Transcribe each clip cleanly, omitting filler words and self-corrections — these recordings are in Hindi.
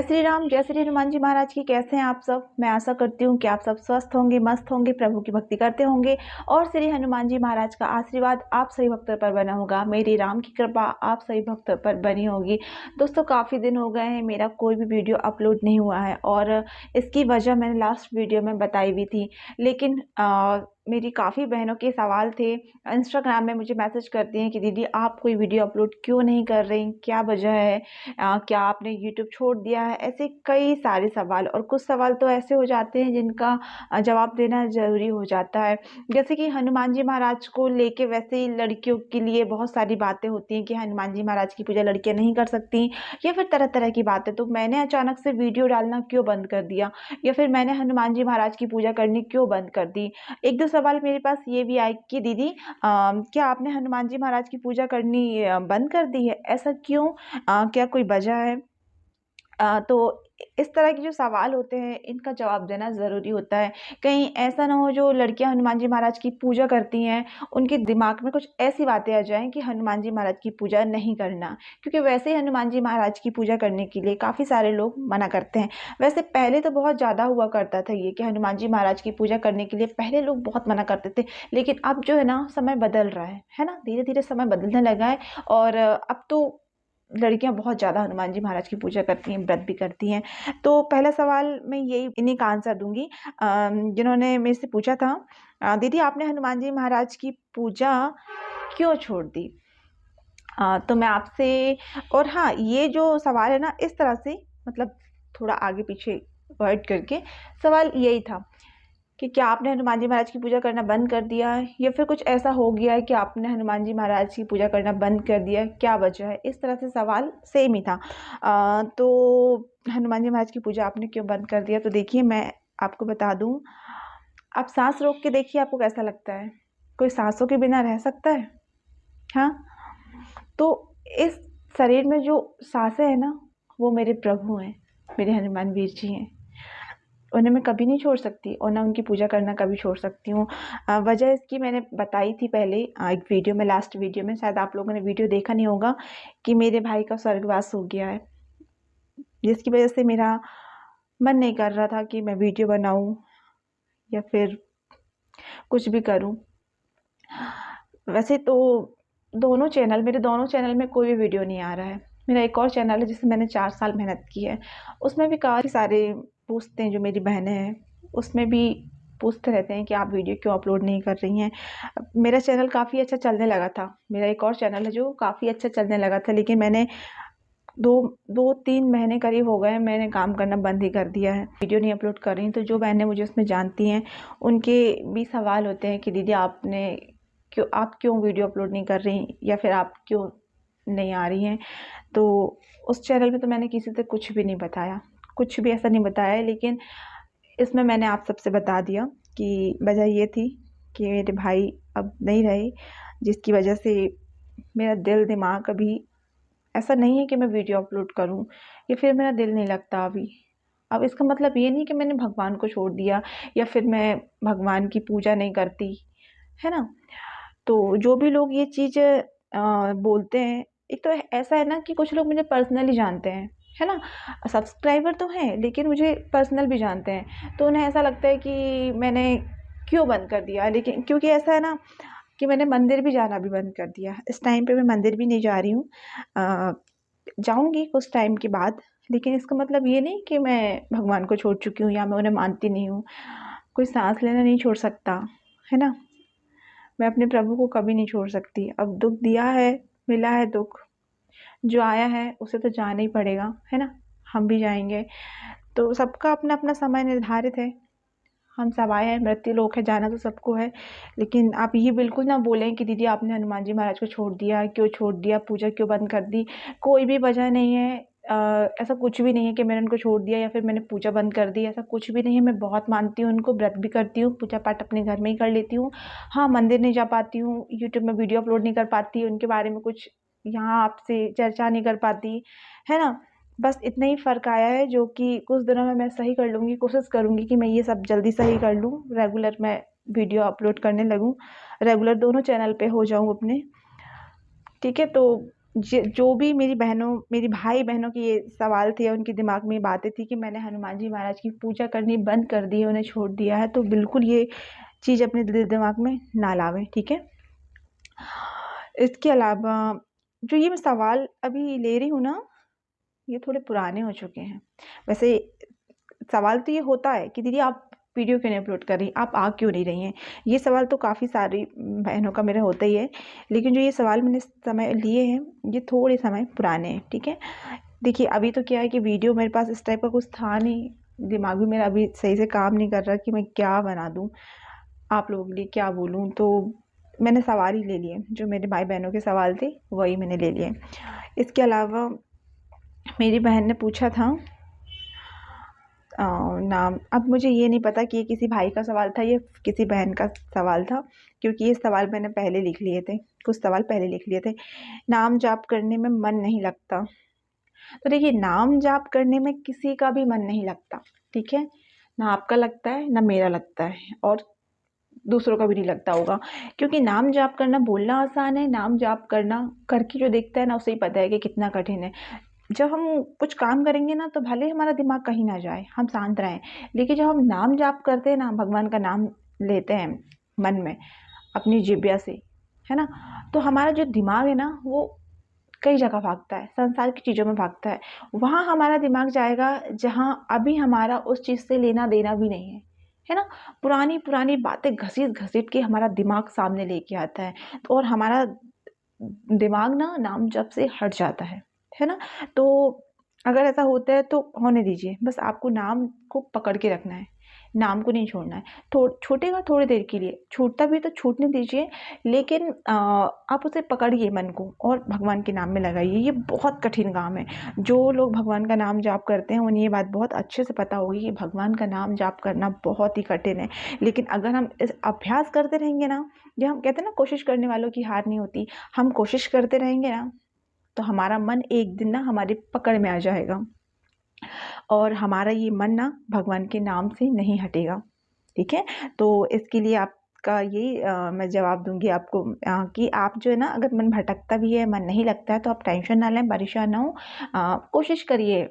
जय श्री राम, जय श्री हनुमान जी महाराज की। कैसे हैं आप सब? मैं आशा करती हूँ कि आप सब स्वस्थ होंगे, मस्त होंगे, प्रभु की भक्ति करते होंगे और श्री हनुमान जी महाराज का आशीर्वाद आप सभी भक्तों पर बना होगा। मेरी राम की कृपा आप सभी भक्तों पर बनी होगी। दोस्तों, काफ़ी दिन हो गए हैं मेरा कोई भी वीडियो अपलोड नहीं हुआ है और इसकी वजह मैंने लास्ट वीडियो में बताई भी थी, लेकिन मेरी काफ़ी बहनों के सवाल थे। इंस्टाग्राम में मुझे मैसेज करती हैं कि दीदी आप कोई वीडियो अपलोड क्यों नहीं कर रही, क्या वजह है, क्या आपने यूट्यूब छोड़ दिया है? ऐसे कई सारे सवाल, और कुछ सवाल तो ऐसे हो जाते हैं जिनका जवाब देना ज़रूरी हो जाता है। जैसे कि हनुमान जी महाराज को लेके वैसे ही लड़कियों के लिए बहुत सारी बातें होती हैं कि हनुमान जी महाराज की पूजा लड़कियां नहीं कर सकती, या फिर तरह तरह की बातें। तो मैंने अचानक से वीडियो डालना क्यों बंद कर दिया, या फिर मैंने हनुमान जी महाराज की पूजा करनी क्यों बंद कर दी? एक दो सवाल मेरे पास ये भी आए कि दीदी क्या आपने हनुमान जी महाराज की पूजा करनी बंद कर दी है? ऐसा क्यों? क्या कोई वजह है? तो इस तरह के जो सवाल होते हैं इनका जवाब देना ज़रूरी होता है। कहीं ऐसा ना हो जो लड़कियां हनुमान जी महाराज की पूजा करती हैं उनके दिमाग में कुछ ऐसी बातें आ जाएं कि हनुमान जी महाराज की पूजा नहीं करना, क्योंकि वैसे ही हनुमान जी महाराज की पूजा करने के लिए काफ़ी सारे लोग मना करते हैं। वैसे पहले तो बहुत ज़्यादा हुआ करता था ये कि हनुमान जी महाराज की पूजा करने के लिए पहले लोग बहुत मना करते थे, लेकिन अब जो है ना समय बदल रहा है ना, धीरे धीरे समय बदलने लगा है और अब तो लड़कियां बहुत ज़्यादा हनुमान जी महाराज की पूजा करती हैं, व्रत भी करती हैं। तो पहला सवाल मैं यही इन्हीं का आंसर दूंगी जिन्होंने मेरे से पूछा था, दीदी आपने हनुमान जी महाराज की पूजा क्यों छोड़ दी? तो मैं आपसे, और हाँ, ये जो सवाल है ना इस तरह से, मतलब थोड़ा आगे पीछे वर्ड करके सवाल यही था कि क्या आपने हनुमान जी महाराज की पूजा करना बंद कर दिया है, या फिर कुछ ऐसा हो गया है कि आपने हनुमान जी महाराज की पूजा करना बंद कर दिया है, क्या वजह है? इस तरह से सवाल सेम ही था। तो हनुमान जी महाराज की पूजा आपने क्यों बंद कर दिया? तो देखिए, मैं आपको बता दूं, आप सांस रोक के देखिए आपको कैसा लगता है? कोई सांसों के बिना रह सकता है? हाँ, तो इस शरीर में जो सांसें हैं ना, वो मेरे प्रभु हैं, मेरे हनुमान वीर जी हैं। उन्हें मैं कभी नहीं छोड़ सकती और ना उनकी पूजा करना कभी छोड़ सकती हूँ। वजह इसकी मैंने बताई थी पहले एक वीडियो में, लास्ट वीडियो में, शायद आप लोगों ने वीडियो देखा नहीं होगा, कि मेरे भाई का स्वर्गवास हो गया है, जिसकी वजह से मेरा मन नहीं कर रहा था कि मैं वीडियो बनाऊं या फिर कुछ भी करूं। वैसे तो मेरे दोनों चैनल में कोई भी वीडियो नहीं आ रहा है। मेरा एक और चैनल है जिसमें मैंने 4 साल मेहनत की है, उसमें भी काफ़ी सारे पूछते हैं, जो मेरी बहनें हैं उसमें भी पूछते रहते हैं कि आप वीडियो क्यों अपलोड नहीं कर रही हैं। मेरा चैनल काफ़ी अच्छा चलने लगा था, मेरा एक और चैनल है जो काफ़ी अच्छा चलने लगा था, लेकिन मैंने 2-3 महीने करीब हो गए मैंने काम करना बंद ही कर दिया है, वीडियो नहीं अपलोड कर रही। तो जो बहनें मुझे उसमें जानती हैं उनके भी सवाल होते हैं कि दीदी आप क्यों वीडियो अपलोड नहीं कर रही, या फिर आप क्यों नहीं आ रही हैं? तो उस चैनल में तो मैंने किसी से कुछ भी नहीं बताया, कुछ भी ऐसा नहीं बताया है, लेकिन इसमें मैंने आप सबसे बता दिया कि वजह ये थी कि मेरे भाई अब नहीं रहे, जिसकी वजह से मेरा दिल दिमाग अभी ऐसा नहीं है कि मैं वीडियो अपलोड करूं, या फिर मेरा दिल नहीं लगता अभी। अब इसका मतलब ये नहीं कि मैंने भगवान को छोड़ दिया या फिर मैं भगवान की पूजा नहीं करती, है ना? तो जो भी लोग ये चीज़ बोलते हैं, एक तो ऐसा है ना कि कुछ लोग मुझे पर्सनली जानते हैं, है ना? सब्सक्राइबर तो हैं लेकिन मुझे पर्सनल भी जानते हैं, तो उन्हें ऐसा लगता है कि मैंने क्यों बंद कर दिया। लेकिन क्योंकि ऐसा है ना कि मैंने मंदिर भी जाना भी बंद कर दिया, इस टाइम पे मैं मंदिर भी नहीं जा रही हूँ। जाऊँगी कुछ टाइम के बाद, लेकिन इसका मतलब ये नहीं कि मैं भगवान को छोड़ चुकी हूँ या मैं उन्हें मानती नहीं हूँ। कोई सांस लेना नहीं छोड़ सकता, है ना? मैं अपने प्रभु को कभी नहीं छोड़ सकती। अब दुख दिया है, मिला है दुख, जो आया है उसे तो जाना ही पड़ेगा, है ना? हम भी जाएंगे। तो सबका अपना अपना समय निर्धारित है, हम सब आए हैं, मृत्यु लोक है, जाना तो सबको है। लेकिन आप ये बिल्कुल ना बोलें कि दीदी आपने हनुमान जी महाराज को छोड़ दिया, क्यों छोड़ दिया, पूजा क्यों बंद कर दी? कोई भी वजह नहीं है। ऐसा कुछ भी नहीं है कि मैंने उनको छोड़ दिया या फिर मैंने पूजा बंद कर दी, ऐसा कुछ भी नहीं है। मैं बहुत मानती हूँ उनको, व्रत भी करती हूँ, पूजा पाठ अपने घर में ही कर लेती हूँ। हाँ, मंदिर नहीं जा पाती हूँ, यूट्यूब में वीडियो अपलोड नहीं कर पाती, उनके बारे में कुछ यहाँ आपसे चर्चा नहीं कर पाती, है ना? बस इतना ही फ़र्क आया है, जो कि कुछ दिनों में मैं सही कर लूँगी, कोशिश करूँगी कि मैं ये सब जल्दी सही कर लूँ, रेगुलर मैं वीडियो अपलोड करने लगूँ, रेगुलर दोनों चैनल पे हो जाऊँ अपने। ठीक है? तो जो भी मेरी बहनों, मेरी भाई बहनों की ये सवाल थे, उनके दिमाग में ये बातें थी कि मैंने हनुमान जी महाराज की पूजा करनी बंद कर दी है, उन्हें छोड़ दिया है, तो बिल्कुल ये चीज़ अपने दिल दिमाग में ना लावें, ठीक है। इसके अलावा जो ये मैं सवाल अभी ले रही हूँ ना, ये थोड़े पुराने हो चुके हैं। वैसे सवाल तो ये होता है कि दीदी आप वीडियो क्यों नहीं अपलोड कर रही, आप आ क्यों नहीं रही हैं। ये सवाल तो काफ़ी सारी बहनों का मेरा होता ही है, लेकिन जो ये सवाल मैंने समय लिए हैं ये थोड़े समय पुराने हैं, ठीक है। देखिए अभी तो क्या है कि वीडियो मेरे पास इस टाइप का कुछ था नहीं, दिमाग भी मेरा अभी सही से काम नहीं कर रहा कि मैं क्या बना दूँ, आप लोगों के लिए क्या बोलूँ, तो मैंने सवाल ही ले लिए, जो मेरे भाई बहनों के सवाल थे वही मैंने ले लिए। इसके अलावा मेरी बहन ने पूछा था नाम, अब मुझे ये नहीं पता कि ये किसी भाई का सवाल था या किसी बहन का सवाल था, क्योंकि ये सवाल मैंने पहले लिख लिए थे, कुछ सवाल पहले लिख लिए थे। नाम जाप करने में मन नहीं लगता। तो देखिए नाम जाप करने में किसी का भी मन नहीं लगता, ठीक है, ना आपका लगता है ना मेरा लगता है और दूसरों का भी नहीं लगता होगा, क्योंकि नाम जाप करना बोलना आसान है, नाम जाप करना करके जो देखता है ना उसे ही पता है कि कितना कठिन है। जब हम कुछ काम करेंगे ना तो भले हमारा दिमाग कहीं ना जाए, हम शांत रहें, लेकिन जब हम नाम जाप करते हैं ना, भगवान का नाम लेते हैं मन में अपनी जिह्वा से, है ना, तो हमारा जो दिमाग है ना वो कई जगह भागता है, संसार की चीज़ों में भागता है। वहाँ हमारा दिमाग जाएगा जहाँ अभी हमारा उस चीज़ से लेना देना भी नहीं है ना। पुरानी पुरानी बातें घसीट घसीट के हमारा दिमाग सामने लेके आता है, तो और हमारा दिमाग ना नाम जप से हट जाता है ना। तो अगर ऐसा होता है तो होने दीजिए, बस आपको नाम को पकड़ के रखना है, नाम को नहीं छोड़ना है। छूटेगा थोड़ी देर के लिए, छूटता भी तो छूटने दीजिए, लेकिन आप उसे पकड़िए मन को और भगवान के नाम में लगाइए। ये बहुत कठिन काम है। जो लोग भगवान का नाम जाप करते हैं उन्हें ये बात बहुत अच्छे से पता होगी कि भगवान का नाम जाप करना बहुत ही कठिन है, लेकिन अगर हम इस अभ्यास करते रहेंगे ना, जो हम कहते हैं ना कोशिश करने वालों की हार नहीं होती, हम कोशिश करते रहेंगे ना तो हमारा मन एक दिन ना हमारी पकड़ में आ जाएगा और हमारा ये मन ना भगवान के नाम से नहीं हटेगा, ठीक है। तो इसके लिए आपका यही मैं जवाब दूंगी आपको कि आप जो है ना, अगर मन भटकता भी है, मन नहीं लगता है, तो आप टेंशन ना लें, परेशान ना हो, कोशिश करिए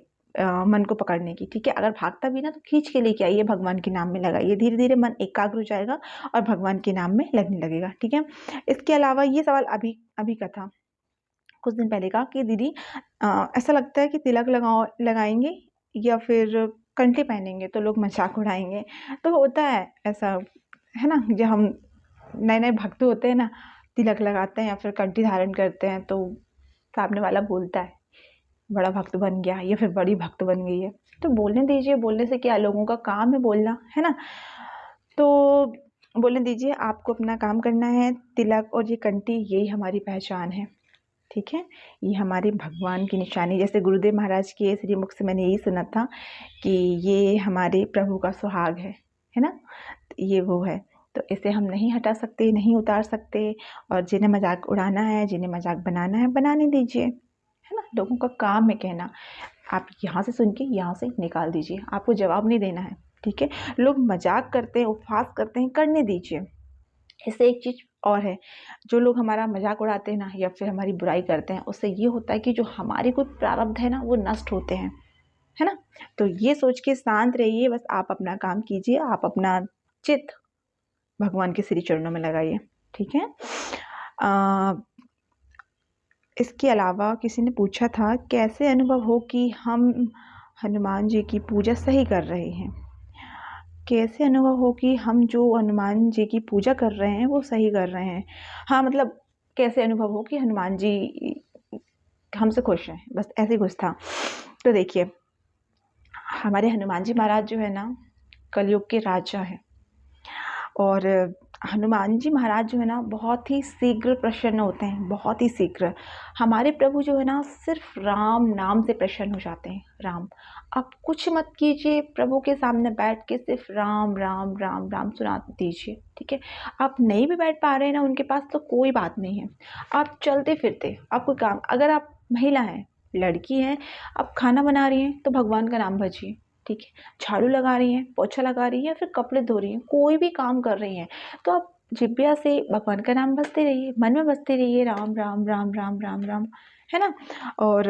मन को पकड़ने की, ठीक है। अगर भागता भी ना तो खींच के लेके आइए, भगवान के नाम में लगाइए, धीरे धीरे मन एकाग्र हो जाएगा और भगवान के नाम में लगने लगेगा, ठीक है। इसके अलावा ये सवाल अभी अभी का था, कुछ दिन पहले का, कि दीदी ऐसा लगता है कि तिलक लगाएंगे या फिर कंठी पहनेंगे तो लोग मजाक उड़ाएंगे। तो होता है ऐसा, है ना, जब हम नए नए भक्त होते हैं ना, तिलक लगाते हैं या फिर कंठी धारण करते हैं तो सामने वाला बोलता है बड़ा भक्त बन गया या फिर बड़ी भक्त बन गई है। तो बोलने दीजिए, बोलने से क्या, लोगों का काम है बोलना, है ना। तो बोलने दीजिए, आपको अपना काम करना है। तिलक और ये कंठी यही हमारी पहचान है, ठीक है। ये हमारे भगवान की निशानी, जैसे गुरुदेव महाराज के श्रीमुख से मैंने यही सुना था कि ये हमारे प्रभु का सुहाग है ना, ये वो है। तो इसे हम नहीं हटा सकते, नहीं उतार सकते, और जिन्हें मजाक उड़ाना है, जिन्हें मजाक बनाना है, बनाने दीजिए, है ना। लोगों का काम है कहना, आप यहाँ से सुन के यहाँ से निकाल दीजिए, आपको जवाब नहीं देना है, ठीक है। लोग मजाक करते हैं, उपहास करते हैं, करने दीजिए। इससे एक चीज़ और है, जो लोग हमारा मजाक उड़ाते हैं ना या फिर हमारी बुराई करते हैं, उससे ये होता है कि जो हमारे कोई प्रारब्ध है ना वो नष्ट होते हैं, है ना। तो ये सोच के शांत रहिए, बस आप अपना काम कीजिए, आप अपना चित्त भगवान के श्री चरणों में लगाइए, ठीक है। इसके अलावा किसी ने पूछा था कैसे अनुभव हो कि हम हनुमान जी की पूजा सही कर रहे हैं, कैसे अनुभव हो कि हम जो हनुमान जी की पूजा कर रहे हैं वो सही कर रहे हैं। हाँ, मतलब कैसे अनुभव हो कि हनुमान जी हमसे खुश हैं, बस ऐसे कुछ था। तो देखिए, हमारे हनुमान जी महाराज जो है ना कलयुग के राजा हैं, और हनुमान जी महाराज जो है ना बहुत ही शीघ्र प्रसन्न होते हैं, बहुत ही शीघ्र। हमारे प्रभु जो है ना सिर्फ राम नाम से प्रसन्न हो जाते हैं। राम, आप कुछ मत कीजिए, प्रभु के सामने बैठ के सिर्फ राम राम राम राम सुना दीजिए, ठीक है। आप नहीं भी बैठ पा रहे हैं ना उनके पास तो कोई बात नहीं है, आप चलते फिरते आपको काम, अगर आप महिला हैं, लड़की हैं, आप खाना बना रही हैं तो भगवान का नाम भजिए, ठीक है। झाड़ू लगा रही हैं, पोछा लगा रही हैं या फिर कपड़े धो रही हैं, कोई भी काम कर रही हैं, तो आप जिब्या से भगवान का नाम बसते रहिए, मन में बसते रहिए, राम राम राम राम राम राम, है ना? और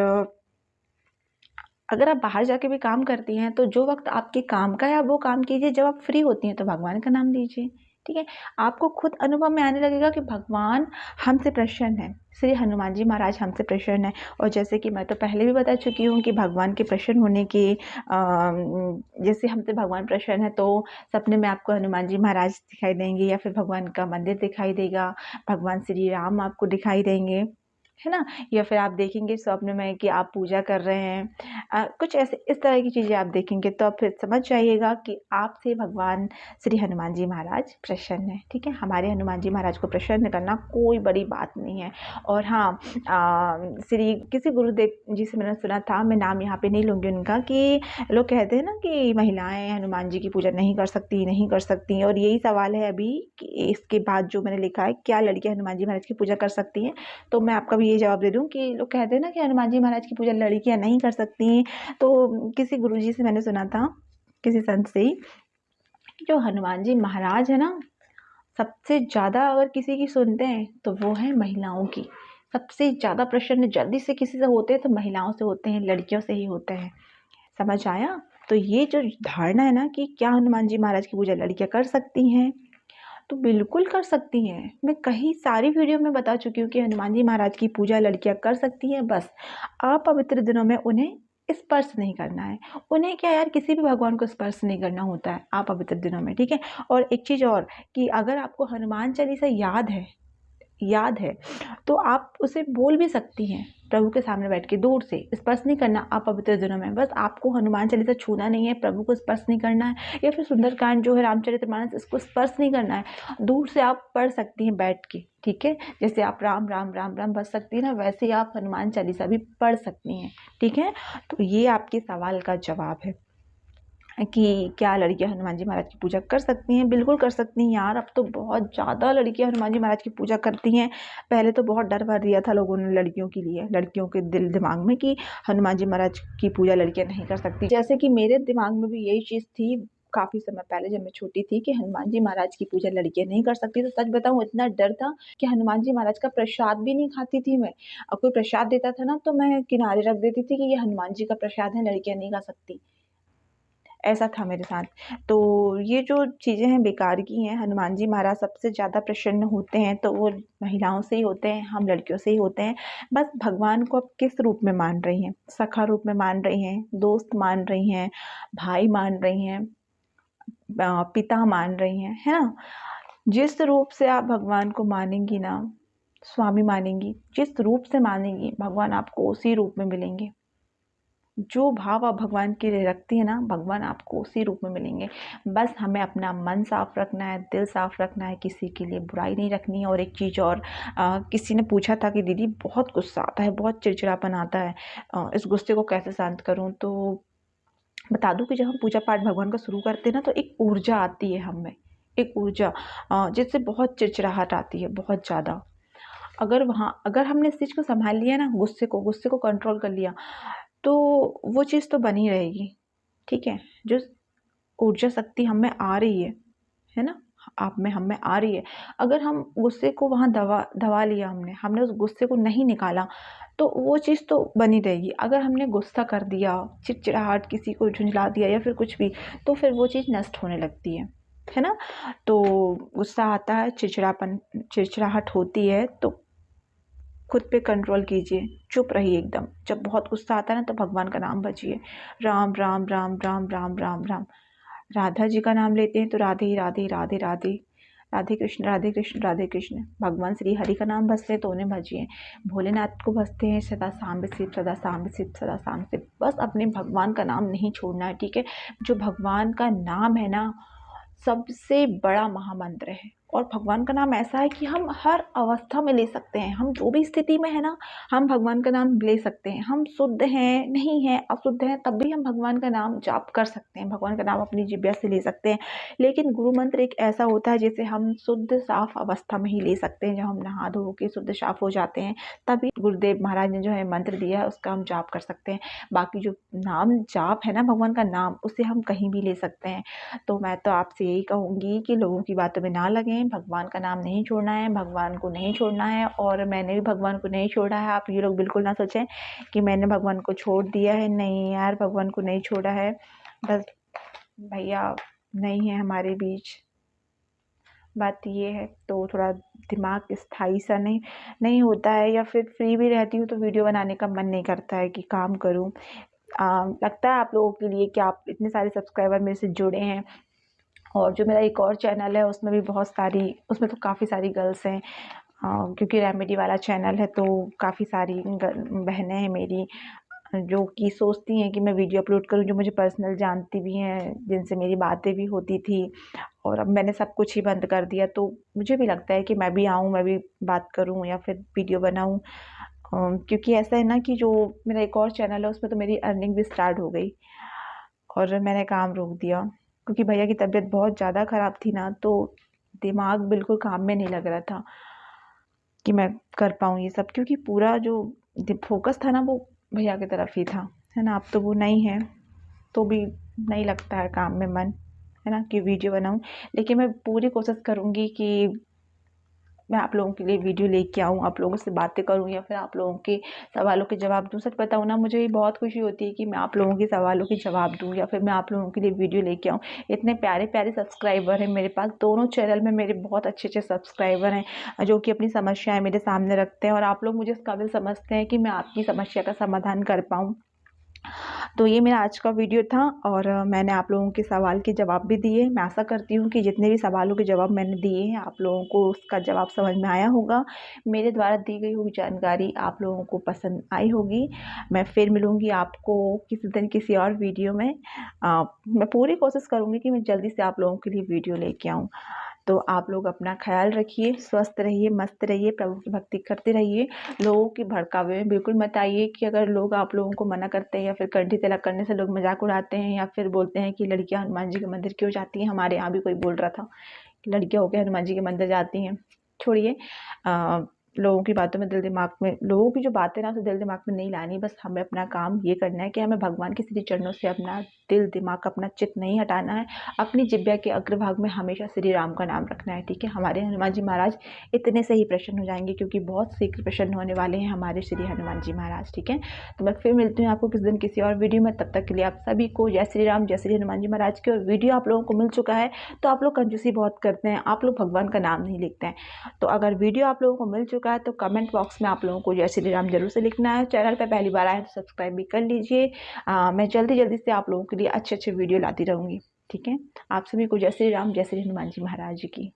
अगर आप बाहर जाके भी काम करती हैं तो जो वक़्त आपके काम का है आप वो काम कीजिए, जब आप फ्री होती हैं तो भगवान का नाम लीजिए, ठीक है? आपको खुद अनुभव में आने लगेगा कि भगवान हमसे प्रसन्न हैं, श्री हनुमान जी महाराज हमसे प्रसन्न हैं। और जैसे कि मैं तो पहले भी बता चुकी हूँ कि भगवान के प्रसन्न होने की जैसे हमसे भगवान प्रसन्न है तो सपने में आपको हनुमान जी महाराज दिखाई देंगे या फिर भगवान का मंदिर दिखाई देगा, भगवान श्री राम आपको दिखाई देंगे, है ना? या फिर आप देखेंगे स्वप्न में कि आप पूजा कर रहे हैं, कुछ ऐसे इस तरह की चीज़ें आप देखेंगे तो आप फिर समझ जाइएगा कि आपसे भगवान श्री हनुमान जी महाराज प्रसन्न हैं, ठीक है? हमारे हनुमान जी महाराज को प्रसन्न करना कोई बड़ी बात नहीं है। और हाँ, श्री किसी गुरुदेव जी से मैंने सुना था, मैं नाम यहाँ पे नहीं लूँगी उनका, कि लोग कहते हैं ना कि महिलाएँ हनुमान जी की पूजा नहीं कर सकती, नहीं कर सकती, और यही सवाल है अभी कि इसके बाद जो मैंने लिखा है, क्या लड़कियाँ हनुमान जी महाराज की पूजा कर सकती हैं? तो मैं आपका भी ये जवाब दे दूँ कि लोग कहते हैं ना कि हनुमान जी महाराज की पूजा लड़कियाँ नहीं कर सकती, तो किसी गुरुजी से मैंने सुना था, किसी संत से ही, कि जो हनुमान जी महाराज है ना, सबसे ज़्यादा अगर किसी की सुनते हैं तो वो है महिलाओं की। सबसे ज़्यादा प्रसन्न जल्दी से किसी से होते हैं तो महिलाओं से होते हैं, लड़कियों से ही होते हैं। समझ आया? तो ये जो धारणा है ना कि क्या हनुमान जी महाराज की पूजा लड़कियाँ कर सकती हैं? तो बिल्कुल कर सकती हैं। मैं कई सारी वीडियो में बता चुकी हूँ कि हनुमान जी महाराज की पूजा लड़कियाँ कर सकती हैं, बस अपवित्र दिनों में उन्हें स्पर्श नहीं करना है। उन्हें क्या यार, किसी भी भगवान को स्पर्श नहीं करना होता है अपवित्र दिनों में, ठीक है? और एक चीज़ और, कि अगर आपको हनुमान चालीसा याद है तो आप उसे बोल भी सकती हैं प्रभु के सामने बैठ के, दूर से। स्पर्श नहीं करना आप पवित्र दिनों में, बस आपको हनुमान चालीसा छूना नहीं है, प्रभु को स्पर्श नहीं करना है, या फिर सुंदरकांड जो है रामचरितमानस, इसको स्पर्श नहीं करना है। दूर से आप पढ़ सकती हैं बैठ के, ठीक है? जैसे आप राम राम राम राम बज सकती हैं ना, वैसे ही आप हनुमान चालीसा भी पढ़ सकती हैं, ठीक है? तो ये आपके सवाल का जवाब है कि क्या लड़कियां हनुमान जी महाराज की पूजा कर सकती हैं? बिल्कुल कर सकती हैं यार। अब तो बहुत ज़्यादा लड़कियां हनुमान जी महाराज की पूजा करती हैं। पहले तो बहुत डर भर दिया था लोगों ने लड़कियों के लिए, लड़कियों के दिल दिमाग में, कि हनुमान जी महाराज की पूजा लड़कियां नहीं कर सकती। जैसे कि मेरे दिमाग में भी यही चीज़ थी काफ़ी समय पहले, जब मैं छोटी थी, कि हनुमान जी महाराज की पूजा लड़कियां नहीं कर सकती। तो सच बताऊं, इतना डर था कि हनुमान जी महाराज का प्रसाद भी नहीं खाती थी मैं। और कोई प्रसाद देता था ना तो मैं किनारे रख देती थी कि ये हनुमान जी का प्रसाद है, लड़कियां नहीं खा सकती। ऐसा था मेरे साथ। तो ये जो चीज़ें हैं बेकार की हैं। हनुमान जी महाराज सबसे ज़्यादा प्रसन्न होते हैं तो वो महिलाओं से ही होते हैं, हम लड़कियों से ही होते हैं। बस भगवान को आप किस रूप में मान रही हैं? सखा रूप में मान रही हैं, दोस्त मान रही हैं, भाई मान रही हैं, पिता मान रही हैं, है ना? जिस रूप से आप भगवान को मानेंगी ना, स्वामी मानेंगी, जिस रूप से मानेंगी, भगवान आपको उसी रूप में मिलेंगे। जो भाव आप भगवान के लिए रखती है ना, भगवान आपको उसी रूप में मिलेंगे। बस हमें अपना मन साफ रखना है, दिल साफ रखना है, किसी के लिए बुराई नहीं रखनी है। और एक चीज़ और, किसी ने पूछा था कि दीदी बहुत गुस्सा आता है, बहुत चिड़चिड़ापन आता है, इस गुस्से को कैसे शांत करूं? तो बता दूं कि जब हम पूजा पाठ भगवान का शुरू करते हैं ना, तो एक ऊर्जा आती है हम में, एक ऊर्जा, जिससे बहुत चिड़चिड़ाहट आती है, बहुत ज़्यादा। अगर हमने इस चीज़ को संभाल लिया ना, गुस्से को कंट्रोल कर लिया, तो वो चीज़ तो बनी रहेगी, ठीक है? जो ऊर्जा शक्ति हम में आ रही है ना? आप में, हम में आ रही है। अगर हम गुस्से को वहाँ दबा लिया, हमने उस गुस्से को नहीं निकाला, तो वो चीज़ तो बनी रहेगी। अगर हमने गुस्सा कर दिया, चिड़चिड़ाहट, किसी को झुंझला दिया या फिर कुछ भी, तो फिर वो चीज़ नष्ट होने लगती है ना? तो गुस्सा आता है, चिड़चिड़ाहट होती है, तो खुद पे कंट्रोल कीजिए, चुप रहिए एकदम। जब बहुत गुस्सा आता है ना, तो भगवान का नाम भजिए, राम राम राम राम राम राम राम। राधा जी का नाम लेते हैं तो राधे राधे राधे राधे, राधे कृष्ण राधे कृष्ण राधे कृष्ण। भगवान श्री हरि का नाम भजते हैं तो उन्हें भजिए। भोलेनाथ को भजते हैं, सदा सांब सिद्ध, सदा सांब सिद्ध, सदा सांब सिद्ध। बस अपने भगवान का नाम नहीं छोड़ना है, ठीक है? जो भगवान का नाम है ना, सबसे बड़ा महामंत्र है। और भगवान का नाम ऐसा है कि हम हर अवस्था में ले सकते हैं। हम जो भी स्थिति में है ना, हम भगवान का नाम ले सकते हैं। हम शुद्ध हैं, नहीं हैं, अशुद्ध हैं, तब भी हम भगवान का नाम जाप कर सकते हैं, भगवान का नाम अपनी जिह्वा से ले सकते हैं। लेकिन गुरु मंत्र एक ऐसा होता है जिसे हम शुद्ध साफ अवस्था में ही ले सकते हैं। जब हम नहा धो के शुद्ध साफ हो जाते हैं, तभी गुरुदेव महाराज ने जो है मंत्र दिया है, उसका हम जाप कर सकते हैं। बाकी जो नाम जाप है ना, भगवान का नाम, उसे हम कहीं भी ले सकते हैं। तो मैं तो आपसे यही कहूँगी कि लोगों की बातों में ना लगें, रहें, भगवान का नाम नहीं छोड़ना है, भगवान को नहीं छोड़ना है और मैंने भी भगवान को नहीं छोड़ा है। आप ये लोग बिल्कुल ना सोचें कि मैंने भगवान को छोड़ दिया है, नहीं यार, भगवान को नहीं छोड़ा है, बस भैया नहीं है हमारे बीच, बात ये है। तो थोड़ा दिमाग स्थायी सा नहीं होता है, या फिर फ्री भी रहती हूँ तो वीडियो बनाने का मन नहीं करता है कि काम करूँ। लगता है आप लोगों के लिए कि आप इतने सारे सब्सक्राइबर मेरे से जुड़े हैं, और जो मेरा एक और चैनल है उसमें भी उसमें तो काफ़ी सारी गर्ल्स हैं, क्योंकि रेमेडी वाला चैनल है तो काफ़ी सारी बहनें हैं मेरी जो कि सोचती हैं कि मैं वीडियो अपलोड करूं, जो मुझे पर्सनल जानती भी हैं, जिनसे मेरी बातें भी होती थी, और अब मैंने सब कुछ ही बंद कर दिया। तो मुझे भी लगता है कि मैं भी आऊँ, मैं भी बात करूँ या फिर वीडियो बनाऊँ, क्योंकि ऐसा है ना कि जो मेरा एक और चैनल है उसमें तो मेरी अर्निंग भी स्टार्ट हो गई और मैंने काम रोक दिया क्योंकि भैया की तबीयत बहुत ज़्यादा ख़राब थी ना, तो दिमाग बिल्कुल काम में नहीं लग रहा था कि मैं कर पाऊँ ये सब, क्योंकि पूरा जो फोकस था ना वो भैया की तरफ ही था, है ना। अब तो वो नहीं है तो भी नहीं लगता है काम में मन, है ना, कि वीडियो बनाऊँ। लेकिन मैं पूरी कोशिश करूँगी कि मैं आप लोगों के लिए वीडियो लेके आऊँ, आप लोगों से बातें करूँ या फिर आप लोगों के सवालों के जवाब दूँ। सच बताऊँ ना, मुझे भी बहुत खुशी होती है कि मैं आप लोगों के सवालों के जवाब दूँ या फिर मैं आप लोगों के लिए वीडियो लेके आऊँ। इतने प्यारे प्यारे सब्सक्राइबर हैं मेरे पास, दोनों चैनल में मेरे बहुत अच्छे अच्छे सब्सक्राइबर हैं जो कि अपनी समस्याएँ मेरे सामने रखते हैं और आप लोग मुझे इस काबिल समझते हैं कि मैं आपकी समस्या का समाधान कर पाऊँ। तो ये मेरा आज का वीडियो था और मैंने आप लोगों के सवाल के जवाब भी दिए। मैं आशा करती हूँ कि जितने भी सवालों के जवाब मैंने दिए हैं आप लोगों को उसका जवाब समझ में आया होगा। मेरे द्वारा दी गई हुई जानकारी आप लोगों को पसंद आई होगी। मैं फिर मिलूँगी आपको किसी दिन किसी और वीडियो में। मैं पूरी कोशिश करूँगी कि मैं जल्दी से आप लोगों के लिए वीडियो लेके आऊँ। तो आप लोग अपना ख्याल रखिए, स्वस्थ रहिए, मस्त रहिए, प्रभु की भक्ति करते रहिए। लोगों की भड़कावे में बिल्कुल मत आइए कि अगर लोग आप लोगों को मना करते हैं या फिर कंठी तिलक करने से लोग मजाक उड़ाते हैं या फिर बोलते हैं कि लड़कियां हनुमान जी के मंदिर क्यों जाती हैं। हमारे यहाँ भी कोई बोल रहा था कि लड़कियां होकर हनुमान जी के मंदिर जाती हैं। छोड़िए, लोगों की बातों में दिल दिमाग में, लोगों की जो बातें ना तो दिल दिमाग में नहीं लानी। बस हमें अपना काम ये करना है कि हमें भगवान के श्री चरणों से अपना दिल दिमाग अपना चित्त नहीं हटाना है। अपनी जिब्या के अग्रभाग में हमेशा श्री राम का नाम रखना है, ठीक है। हमारे हनुमान जी महाराज इतने से ही प्रसन्न हो जाएंगे, क्योंकि बहुत शीघ्र प्रसन्न होने वाले हैं हमारे श्री हनुमान जी महाराज, ठीक है। तो मैं फिर मिलती हूँ आपको किस दिन किसी और वीडियो में। तब तक के लिए आप सभी को जय श्री राम, जय श्री हनुमान जी महाराज की। और वीडियो आप लोगों को मिल चुका है तो आप लोग कंजूसी बहुत करते हैं, आप लोग भगवान का नाम नहीं लिखते हैं। तो अगर वीडियो आप लोगों को मिल चुका है तो कमेंट बॉक्स में आप लोगों को जय श्री राम जरूर से लिखना है। चैनल पर पहली बार आए तो सब्सक्राइब भी कर लीजिए। मैं जल्दी से आप लोगों के लिए अच्छे अच्छे वीडियो लाती रहूँगी, ठीक है। आप सभी को जय श्री राम, जय श्री हनुमान जी महाराज की।